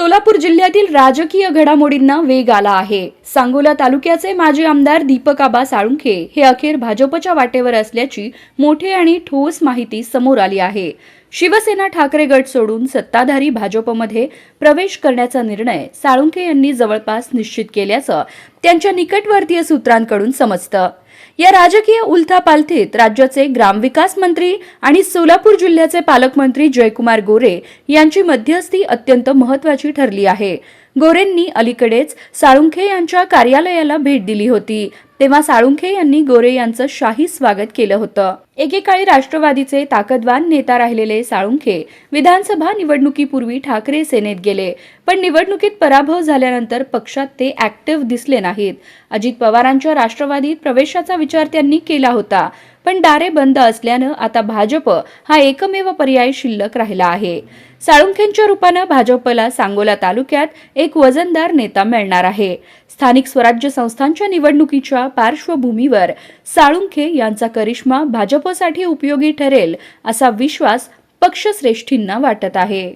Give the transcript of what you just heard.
सोलापूर जिल्ह्यातील राजकीय घडामोडींना वेग आला आहे। सांगोला तालुक्याचे माजी आमदार दीपक आबा साळुंखे हे अखेर भाजपच्या वाटेवर असल्याची मोठी आणि ठोस माहिती समोर आली आहे। शिवसेना ठाकरे गट सोडून सत्ताधारी भाजपमध्ये प्रवेश करण्याचा निर्णय साळुंखे यांनी जवळपास निश्चित केल्याचं त्यांच्या निकटवर्तीय सूत्रांकडून समजतं। या राजकीय उलथापालथीत राज्याचे ग्रामविकास मंत्री आणि सोलापूर जिल्ह्याचे पालकमंत्री जयकुमार गोरे यांची मध्यस्थी अत्यंत महत्त्वाची ठरली आहे। गोरेंनी अलीकडेच साळुंखे यांच्या कार्यालयाला भेट दिली होती, तेव्हा साळुंखे यांनी गोरे यांचं शाही स्वागत केलं होतं। एकेकाळी राष्ट्रवादीचे ताकदवान नेता राहिलेले साळुंखे विधानसभा निवडणुकीपूर्वी ठाकरे सेनेत गेले, पण निवडणुकीत पराभव झाल्यानंतर पक्षात ते ऍक्टिव्ह दिसले नाहीत। अजित पवारांच्या राष्ट्रवादीत प्रवेशाचा विचार त्यांनी केला होता, पण दारे बंद असल्यानं आता भाजप हा एकमेव पर्याय शिल्लक राहिला आहे। साळुंखेंच्या रूपानं भाजपला सांगोला तालुक्यात एक वजनदार नेता मिळणार आहे। स्थानिक स्वराज्य संस्थांच्या निवडणुकीच्या पार्श्वभूमीवर साळुंखे यांचा करिश्मा भाजपसाठी उपयोगी ठरेल असा विश्वास पक्षश्रेष्ठींना वाटत आहे।